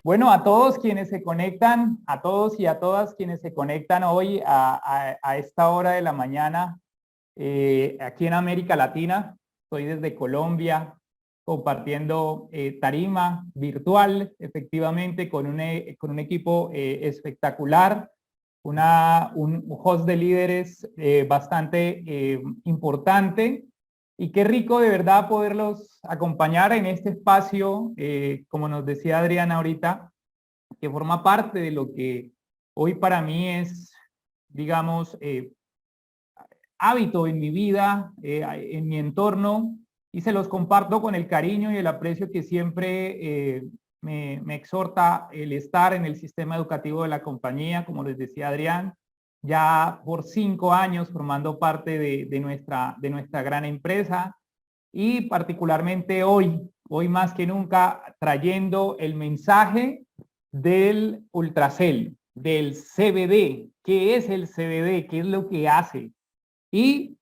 Bueno, a todos quienes se conectan, a todos y a todas quienes se conectan hoy a esta hora de la mañana, aquí en América Latina, estoy desde Colombia compartiendo tarima virtual, efectivamente, con un equipo espectacular, un host de líderes bastante importante. Y qué rico de verdad poderlos acompañar en este espacio, como nos decía Adriana ahorita, que forma parte de lo que hoy para mí es, digamos, hábito en mi vida, en mi entorno, y se los comparto con el cariño y el aprecio que siempre me exhorta el estar en el sistema educativo de la compañía, como les decía Adrián, ya por 5 años formando parte de nuestra gran empresa y particularmente hoy más que nunca trayendo el mensaje del Ultracel, del CBD. ¿Qué es el CBD? ¿Qué es lo que hace? Y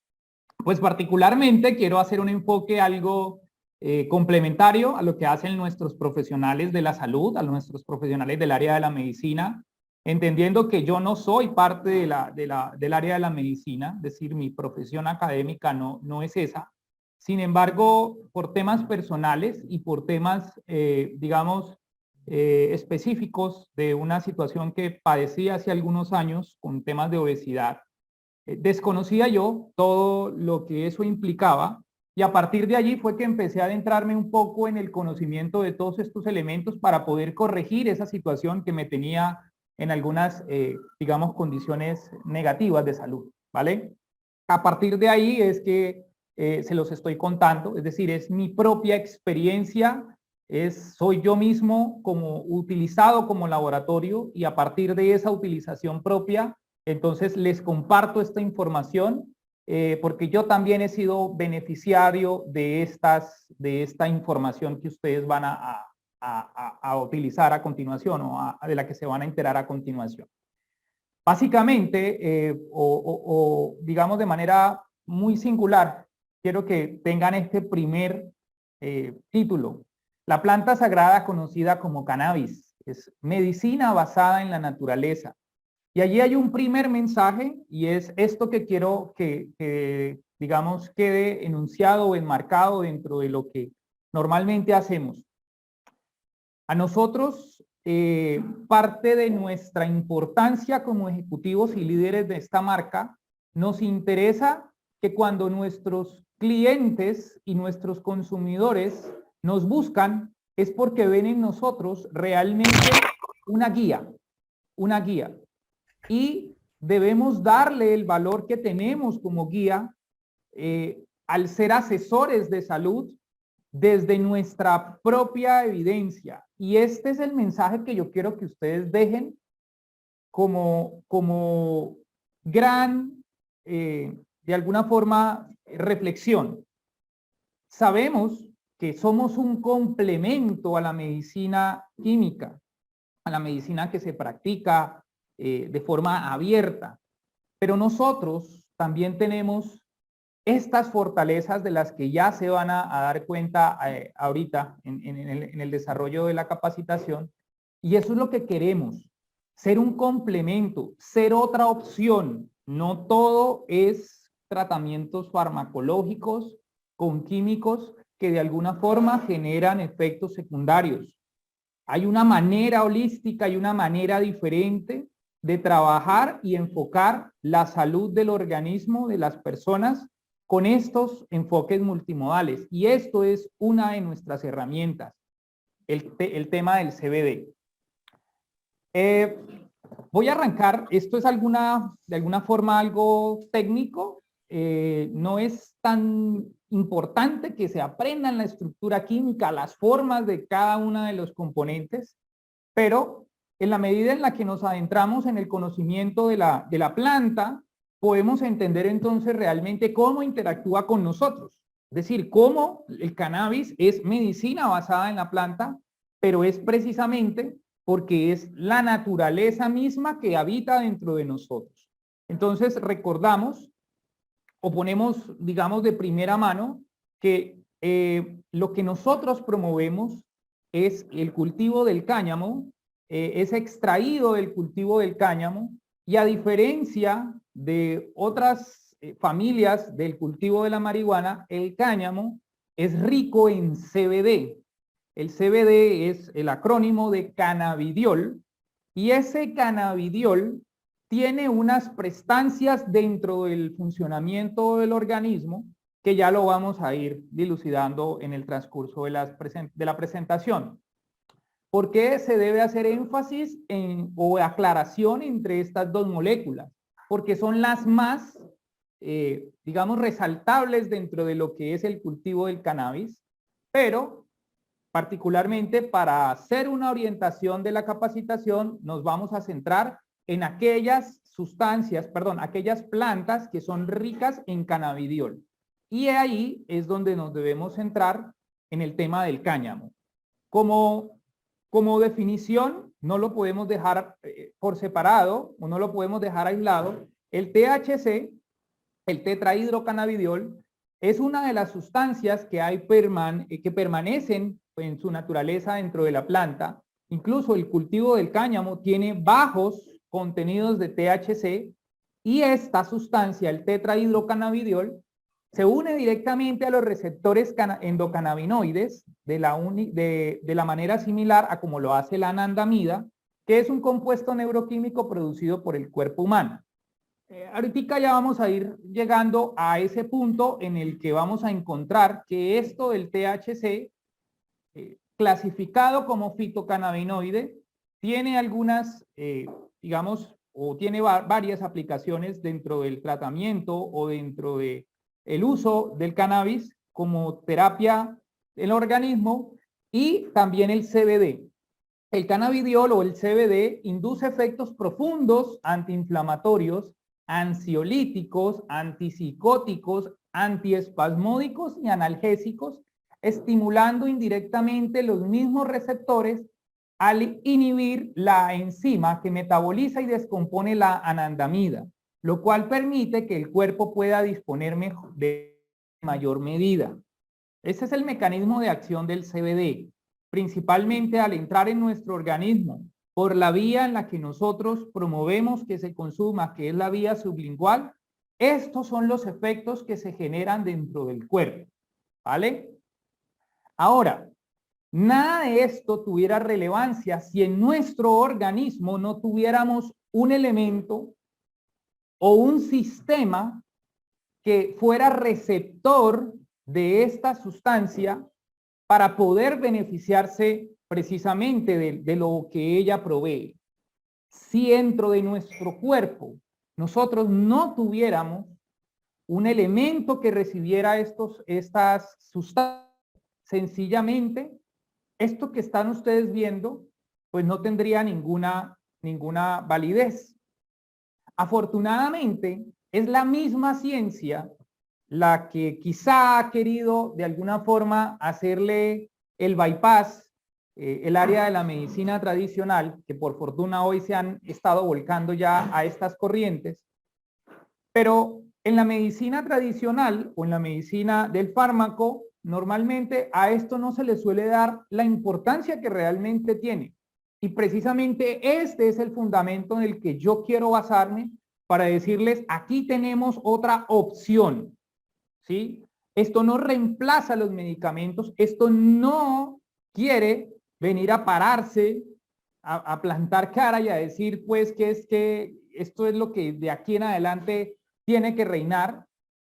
pues particularmente quiero hacer un enfoque algo complementario a lo que hacen nuestros profesionales de la salud, a nuestros profesionales del área de la medicina, entendiendo que yo no soy parte del área de la medicina, es decir, mi profesión académica no es esa. Sin embargo, por temas personales y por temas, digamos, específicos de una situación que padecí hace algunos años con temas de obesidad, desconocía yo todo lo que eso implicaba y a partir de allí fue que empecé a adentrarme un poco en el conocimiento de todos estos elementos para poder corregir esa situación que me tenía en algunas, digamos, condiciones negativas de salud, ¿vale? A partir de ahí es que se los estoy contando, es decir, es mi propia experiencia, soy yo mismo como utilizado como laboratorio y a partir de esa utilización propia entonces les comparto esta información porque yo también he sido beneficiario de esta información que ustedes van a utilizar a continuación o de la que se van a enterar a continuación. Básicamente, o digamos de manera muy singular, quiero que tengan este primer título. La planta sagrada conocida como cannabis es medicina basada en la naturaleza. Y allí hay un primer mensaje y es esto que quiero que, digamos, quede enunciado o enmarcado dentro de lo que normalmente hacemos. A nosotros, parte de nuestra importancia como ejecutivos y líderes de esta marca, nos interesa que cuando nuestros clientes y nuestros consumidores nos buscan, es porque ven en nosotros realmente una guía, una guía y debemos darle el valor que tenemos como guía al ser asesores de salud desde nuestra propia evidencia. Y este es el mensaje que yo quiero que ustedes dejen como gran, de alguna forma, reflexión. Sabemos que somos un complemento a la medicina química, a la medicina que se practica de forma abierta. Pero nosotros también tenemos estas fortalezas de las que ya se van a dar cuenta ahorita en el desarrollo de la capacitación. Y eso es lo que queremos, ser un complemento, ser otra opción. No todo es tratamientos farmacológicos con químicos que de alguna forma generan efectos secundarios. Hay una manera holística y una manera diferente de trabajar y enfocar la salud del organismo de las personas con estos enfoques multimodales. Y esto es una de nuestras herramientas, el tema del CBD. Voy a arrancar, esto es de alguna forma algo técnico, no es tan importante que se aprendan la estructura química, las formas de cada uno de los componentes, pero en la medida en la que nos adentramos en el conocimiento de la planta, podemos entender entonces realmente cómo interactúa con nosotros. Es decir, cómo el cannabis es medicina basada en la planta, pero es precisamente porque es la naturaleza misma que habita dentro de nosotros. Entonces recordamos o ponemos, digamos, de primera mano que lo que nosotros promovemos es el cultivo del cáñamo, es extraído del cultivo del cáñamo, y a diferencia de otras familias del cultivo de la marihuana, el cáñamo es rico en CBD. El CBD es el acrónimo de cannabidiol, y ese cannabidiol tiene unas prestancias dentro del funcionamiento del organismo que ya lo vamos a ir dilucidando en el transcurso de la presentación. ¿Por qué se debe hacer énfasis o aclaración entre estas dos moléculas? Porque son las más, digamos, resaltables dentro de lo que es el cultivo del cannabis, pero particularmente para hacer una orientación de la capacitación nos vamos a centrar en aquellas aquellas plantas que son ricas en cannabidiol. Y ahí es donde nos debemos centrar en el tema del cáñamo. Como definición, no lo podemos dejar por separado o no lo podemos dejar aislado. El THC, el tetrahidrocannabidiol, es una de las sustancias que permanecen en su naturaleza dentro de la planta. Incluso el cultivo del cáñamo tiene bajos contenidos de THC, y esta sustancia, el tetrahidrocannabidiol, se une directamente a los receptores endocannabinoides de la manera similar a como lo hace la anandamida, que es un compuesto neuroquímico producido por el cuerpo humano. Ahorita ya vamos a ir llegando a ese punto en el que vamos a encontrar que esto del THC, clasificado como fitocannabinoide, tiene algunas, digamos, o tiene varias aplicaciones dentro del tratamiento o dentro de el uso del cannabis como terapia del organismo, y también el CBD. El cannabidiol o el CBD induce efectos profundos antiinflamatorios, ansiolíticos, antipsicóticos, antiespasmódicos y analgésicos, estimulando indirectamente los mismos receptores al inhibir la enzima que metaboliza y descompone la anandamida, lo cual permite que el cuerpo pueda disponer de mayor medida. Ese es el mecanismo de acción del CBD, principalmente al entrar en nuestro organismo por la vía en la que nosotros promovemos que se consuma, que es la vía sublingual. Estos son los efectos que se generan dentro del cuerpo, ¿vale? Ahora, nada de esto tuviera relevancia si en nuestro organismo no tuviéramos un elemento o un sistema que fuera receptor de esta sustancia para poder beneficiarse precisamente de lo que ella provee. Si dentro de nuestro cuerpo nosotros no tuviéramos un elemento que recibiera estas sustancias, sencillamente esto que están ustedes viendo pues no tendría ninguna validez. Afortunadamente, es la misma ciencia la que quizá ha querido de alguna forma hacerle el bypass, el área de la medicina tradicional, que por fortuna hoy se han estado volcando ya a estas corrientes, pero en la medicina tradicional o en la medicina del fármaco, normalmente a esto no se le suele dar la importancia que realmente tiene. Y precisamente este es el fundamento en el que yo quiero basarme para decirles, aquí tenemos otra opción, ¿sí? Esto no reemplaza los medicamentos, esto no quiere venir a pararse, a plantar cara y a decir, pues, que es que esto es lo que de aquí en adelante tiene que reinar,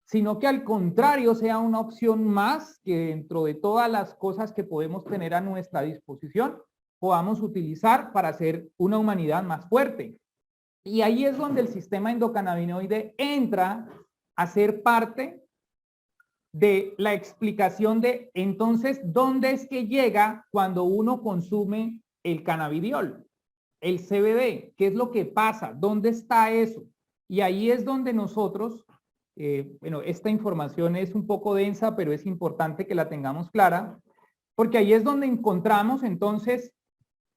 sino que al contrario sea una opción más que dentro de todas las cosas que podemos tener a nuestra disposición, podamos utilizar para hacer una humanidad más fuerte. Y ahí es donde el sistema endocannabinoide entra a ser parte de la explicación de, entonces, ¿dónde es que llega cuando uno consume el cannabidiol, el CBD? ¿Qué es lo que pasa? ¿Dónde está eso? Y ahí es donde nosotros, bueno, esta información es un poco densa, pero es importante que la tengamos clara, porque ahí es donde encontramos entonces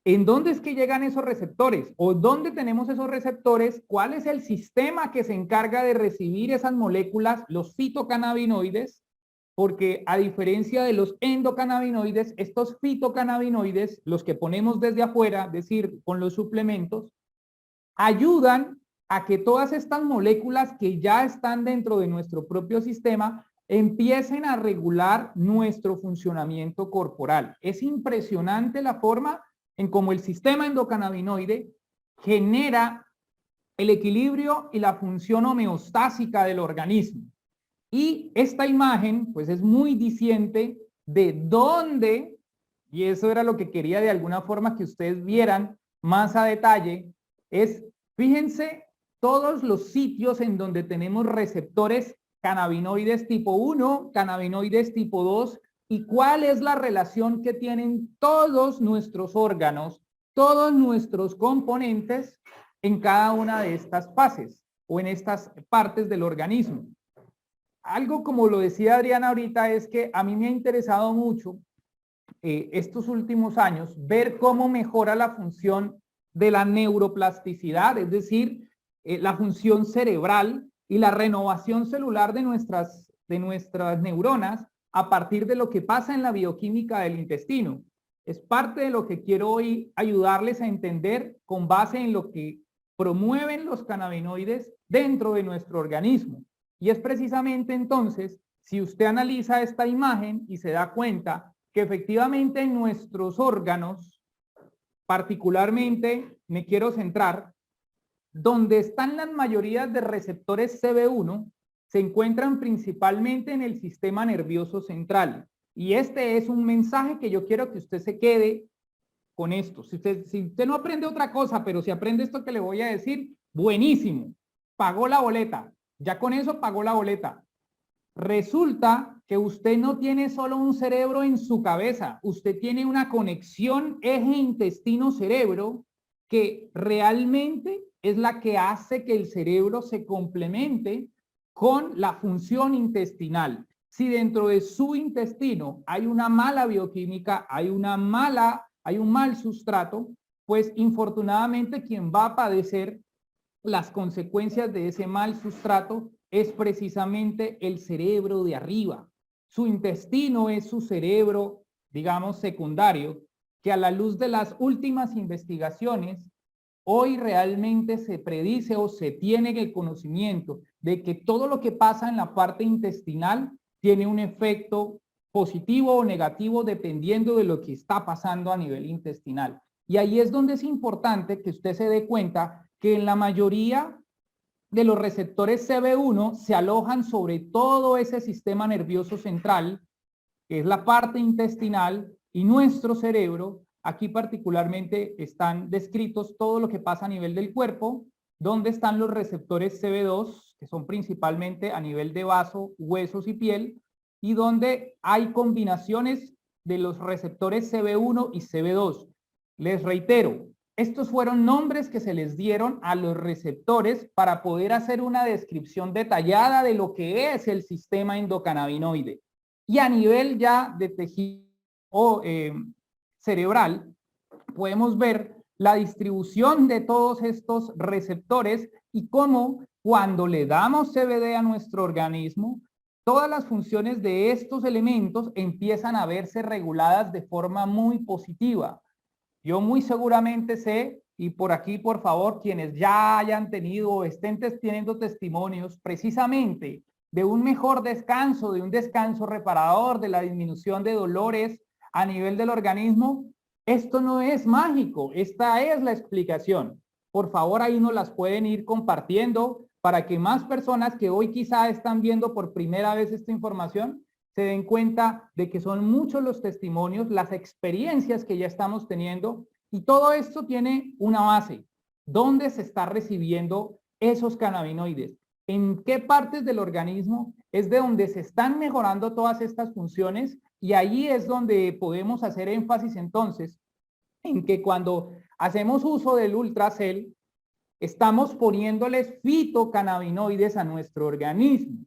¿en dónde es que llegan esos receptores? ¿O dónde tenemos esos receptores? ¿Cuál es el sistema que se encarga de recibir esas moléculas, los fitocannabinoides? porque a diferencia de los endocannabinoides, estos fitocannabinoides, los que ponemos desde afuera, es decir, con los suplementos, ayudan a que todas estas moléculas que ya están dentro de nuestro propio sistema empiecen a regular nuestro funcionamiento corporal. Es impresionante la forma en cómo el sistema endocannabinoide genera el equilibrio y la función homeostásica del organismo. Y esta imagen, pues, es muy diciente de dónde, y eso era lo que quería de alguna forma que ustedes vieran más a detalle, es, fíjense, todos los sitios en donde tenemos receptores cannabinoides tipo 1, cannabinoides tipo 2, y cuál es la relación que tienen todos nuestros órganos, todos nuestros componentes en cada una de estas fases o en estas partes del organismo. Algo como lo decía Adriana ahorita es que a mí me ha interesado mucho estos últimos años ver cómo mejora la función de la neuroplasticidad, es decir, la función cerebral y la renovación celular de nuestras neuronas a partir de lo que pasa en la bioquímica del intestino. Es parte de lo que quiero hoy ayudarles a entender con base en lo que promueven los cannabinoides dentro de nuestro organismo. Y es precisamente entonces, si usted analiza esta imagen y se da cuenta que efectivamente en nuestros órganos, particularmente me quiero centrar, donde están las mayorías de receptores CB1, se encuentran principalmente en el sistema nervioso central. Y este es un mensaje que yo quiero que usted se quede con esto. Si usted no aprende otra cosa, pero si aprende esto que le voy a decir, buenísimo. Pagó la boleta. Ya con eso pagó la boleta. Resulta que usted no tiene solo un cerebro en su cabeza, usted tiene una conexión eje intestino-cerebro que realmente es la que hace que el cerebro se complemente con la función intestinal. Si dentro de su intestino hay una mala bioquímica, hay un mal sustrato, pues infortunadamente quien va a padecer las consecuencias de ese mal sustrato es precisamente el cerebro de arriba. Su intestino es su cerebro, digamos, secundario, que a la luz de las últimas investigaciones, hoy realmente se predice o se tiene el conocimiento de que todo lo que pasa en la parte intestinal tiene un efecto positivo o negativo dependiendo de lo que está pasando a nivel intestinal. Y ahí es donde es importante que usted se dé cuenta que en la mayoría de los receptores CB1 se alojan sobre todo ese sistema nervioso central, que es la parte intestinal, y nuestro cerebro. Aquí particularmente están descritos todo lo que pasa a nivel del cuerpo, donde están los receptores CB2, que son principalmente a nivel de vaso, huesos y piel, y donde hay combinaciones de los receptores CB1 y CB2. Les reitero, estos fueron nombres que se les dieron a los receptores para poder hacer una descripción detallada de lo que es el sistema endocannabinoide. Y a nivel ya de tejido cerebral, podemos ver la distribución de todos estos receptores y cómo cuando le damos CBD a nuestro organismo, todas las funciones de estos elementos empiezan a verse reguladas de forma muy positiva. Yo muy seguramente sé, y por aquí, por favor, quienes ya hayan tenido o estén teniendo testimonios precisamente de un mejor descanso, de un descanso reparador, de la disminución de dolores a nivel del organismo, esto no es mágico, esta es la explicación. Por favor, ahí nos las pueden ir compartiendo para que más personas que hoy quizá están viendo por primera vez esta información se den cuenta de que son muchos los testimonios, las experiencias que ya estamos teniendo, y todo esto tiene una base. ¿Dónde se está recibiendo esos cannabinoides? ¿En qué partes del organismo es de donde se están mejorando todas estas funciones? Y ahí es donde podemos hacer énfasis entonces en que cuando hacemos uso del Ultracel, estamos poniéndoles fitocannabinoides a nuestro organismo.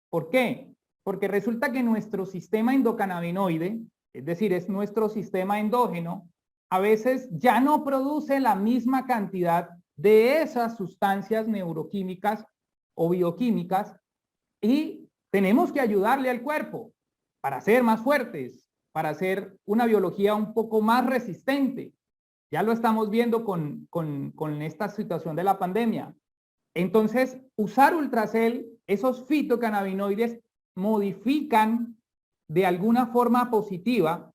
¿Por qué? Porque resulta que nuestro sistema endocannabinoide, es decir, es nuestro sistema endógeno, a veces ya no produce la misma cantidad de esas sustancias neuroquímicas o bioquímicas y tenemos que ayudarle al cuerpo. para ser más fuertes, para hacer una biología un poco más resistente. Ya lo estamos viendo con esta situación de la pandemia. Entonces, usar Ultracel, esos fitocannabinoides modifican de alguna forma positiva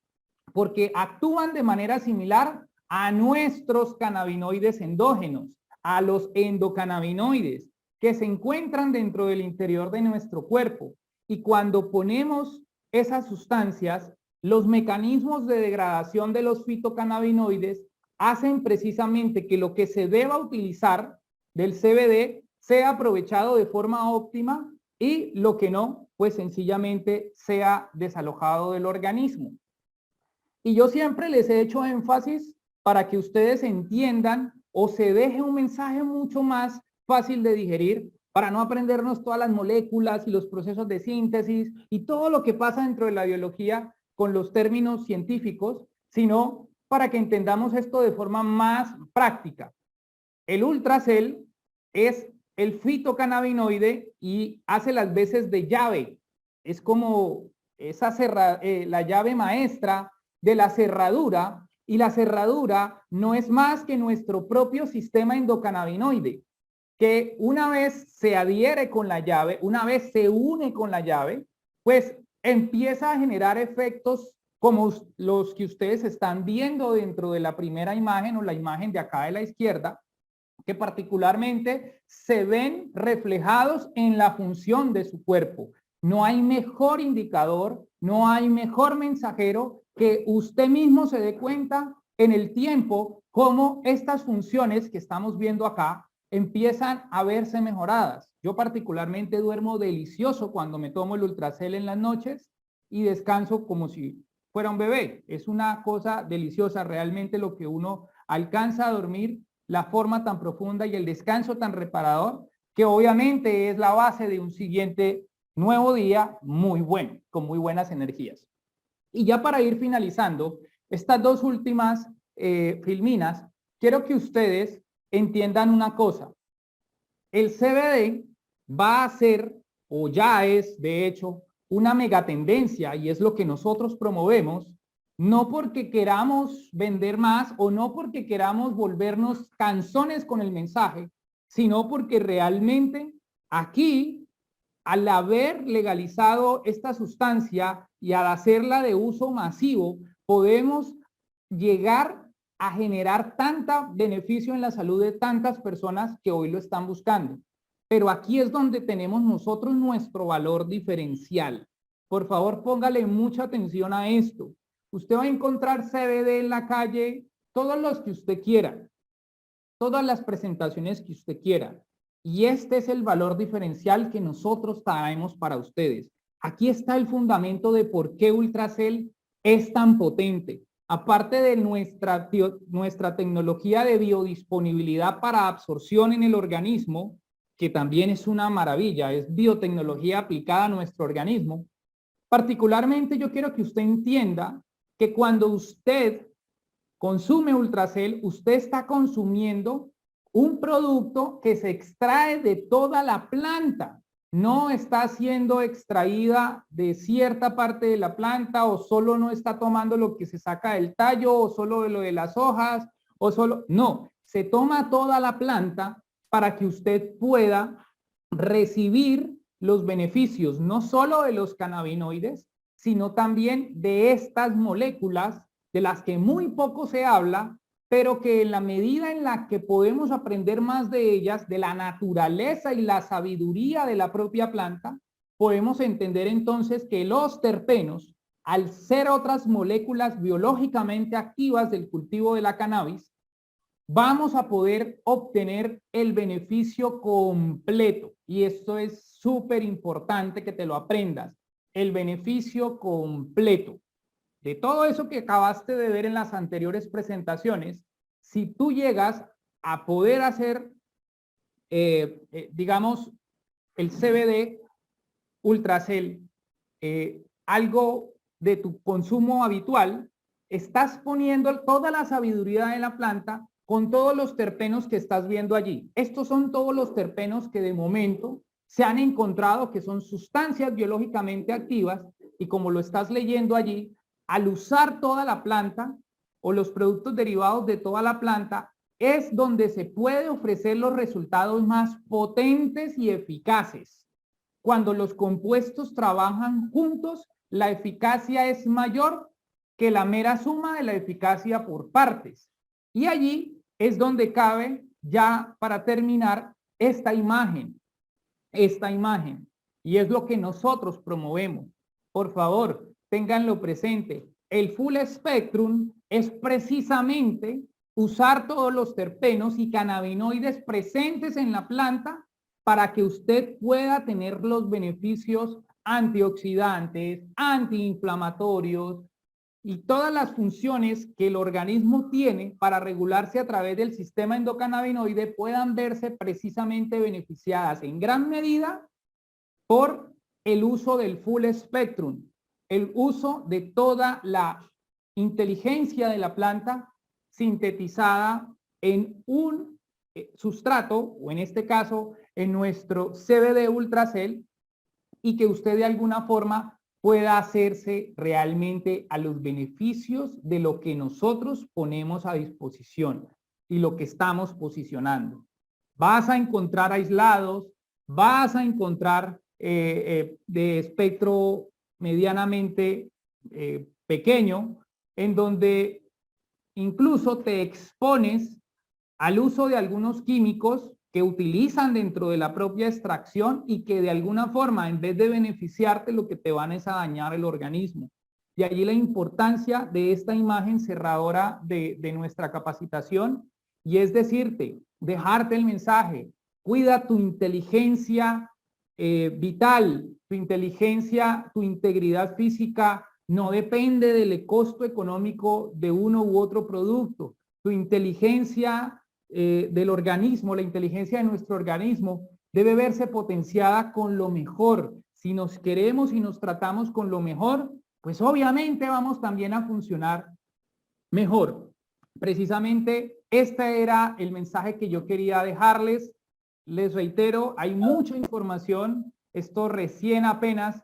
porque actúan de manera similar a nuestros cannabinoides endógenos, a los endocannabinoides que se encuentran dentro del interior de nuestro cuerpo. Y cuando ponemos esas sustancias, los mecanismos de degradación de los fitocannabinoides hacen precisamente que lo que se deba utilizar del CBD sea aprovechado de forma óptima y lo que no, pues sencillamente sea desalojado del organismo. Y yo siempre les he hecho énfasis para que ustedes entiendan o se deje un mensaje mucho más fácil de digerir para no aprendernos todas las moléculas y los procesos de síntesis y todo lo que pasa dentro de la biología con los términos científicos, sino para que entendamos esto de forma más práctica. El Ultracel es el fitocannabinoide y hace las veces de llave. Es como esa la llave maestra de la cerradura, y la cerradura no es más que nuestro propio sistema endocannabinoide, que una vez se adhiere con la llave, una vez se une con la llave, pues empieza a generar efectos como los que ustedes están viendo dentro de la primera imagen o la imagen de acá de la izquierda, que particularmente se ven reflejados en la función de su cuerpo. No hay mejor indicador, no hay mejor mensajero que usted mismo se dé cuenta en el tiempo cómo estas funciones que estamos viendo acá empiezan a verse mejoradas. Yo particularmente duermo delicioso cuando me tomo el Ultracel en las noches y descanso como si fuera un bebé. Es una cosa deliciosa realmente lo que uno alcanza a dormir, la forma tan profunda y el descanso tan reparador, que obviamente es la base de un siguiente nuevo día muy bueno, con muy buenas energías. Y ya para ir finalizando, estas dos últimas filminas, quiero que ustedes entiendan una cosa. El CBD va a ser, o ya es, de hecho, una megatendencia y es lo que nosotros promovemos, no porque queramos vender más o no porque queramos volvernos cansones con el mensaje, sino porque realmente aquí, al haber legalizado esta sustancia y al hacerla de uso masivo, podemos llegar a generar tanta beneficio en la salud de tantas personas que hoy lo están buscando. Pero aquí es donde tenemos nosotros nuestro valor diferencial. Por favor, póngale mucha atención a esto. Usted va a encontrar CBD en la calle, todos los que usted quiera, todas las presentaciones que usted quiera. Y este es el valor diferencial que nosotros traemos para ustedes. Aquí está el fundamento de por qué Ultracel es tan potente. Aparte de nuestra tecnología de biodisponibilidad para absorción en el organismo, que también es una maravilla, es biotecnología aplicada a nuestro organismo. Particularmente yo quiero que usted entienda que cuando usted consume Ultracel, usted está consumiendo un producto que se extrae de toda la planta. No está siendo extraída de cierta parte de la planta o solo no está tomando lo que se saca del tallo o solo de lo de las hojas o solo, no, se toma toda la planta para que usted pueda recibir los beneficios no solo de los cannabinoides, sino también de estas moléculas de las que muy poco se habla, pero que en la medida en la que podemos aprender más de ellas, de la naturaleza y la sabiduría de la propia planta, podemos entender entonces que los terpenos, al ser otras moléculas biológicamente activas del cultivo de la cannabis, vamos a poder obtener el beneficio completo. Y esto es súper importante que te lo aprendas. El beneficio completo. De todo eso que acabaste de ver en las anteriores presentaciones, si tú llegas a poder hacer, digamos, el CBD Ultracel, algo de tu consumo habitual, estás poniendo toda la sabiduría de la planta con todos los terpenos que estás viendo allí. Estos son todos los terpenos que de momento se han encontrado que son sustancias biológicamente activas y como lo estás leyendo allí, al usar toda la planta o los productos derivados de toda la planta, es donde se puede ofrecer los resultados más potentes y eficaces. Cuando los compuestos trabajan juntos, la eficacia es mayor que la mera suma de la eficacia por partes. Y allí es donde cabe, ya para terminar, esta imagen. Y es lo que nosotros promovemos. Por favor, ténganlo presente. El Full Spectrum es precisamente usar todos los terpenos y cannabinoides presentes en la planta para que usted pueda tener los beneficios antioxidantes, antiinflamatorios y todas las funciones que el organismo tiene para regularse a través del sistema endocannabinoide puedan verse precisamente beneficiadas en gran medida por el uso del Full Spectrum, el uso de toda la inteligencia de la planta sintetizada en un sustrato, o en este caso, en nuestro CBD Ultracell, y que usted de alguna forma pueda hacerse realmente a los beneficios de lo que nosotros ponemos a disposición y lo que estamos posicionando. Vas a encontrar aislados, vas a encontrar de espectro medianamente pequeño, en donde incluso te expones al uso de algunos químicos que utilizan dentro de la propia extracción y que de alguna forma, en vez de beneficiarte, lo que te van es a dañar el organismo. Y allí la importancia de esta imagen cerradora de nuestra capacitación, y es decirte, dejarte el mensaje, cuida tu inteligencia vital, tu inteligencia, tu integridad física, no depende del costo económico de uno u otro producto. Tu inteligencia del organismo, la inteligencia de nuestro organismo debe verse potenciada con lo mejor. Si nos queremos y nos tratamos con lo mejor, pues obviamente vamos también a funcionar mejor. Precisamente este era el mensaje que yo quería dejarles. Les reitero, hay mucha información. Esto recién apenas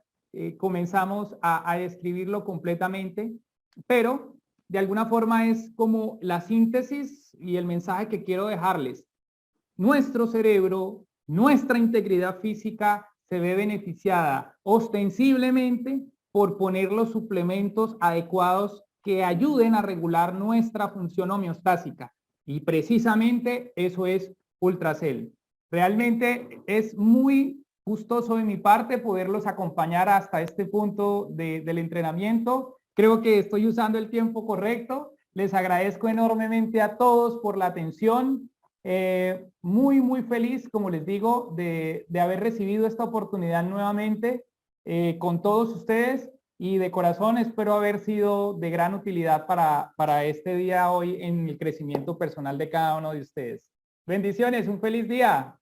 comenzamos a describirlo completamente, pero de alguna forma es como la síntesis y el mensaje que quiero dejarles. Nuestro cerebro, nuestra integridad física se ve beneficiada ostensiblemente por poner los suplementos adecuados que ayuden a regular nuestra función homeostásica. Y precisamente eso es Ultracell. Realmente es muy gustoso de mi parte poderlos acompañar hasta este punto del entrenamiento. Creo que estoy usando el tiempo correcto. Les agradezco enormemente a todos por la atención. Muy feliz, como les digo, de haber recibido esta oportunidad nuevamente con todos ustedes, y de corazón espero haber sido de gran utilidad para este día hoy en el crecimiento personal de cada uno de ustedes. Bendiciones, un feliz día.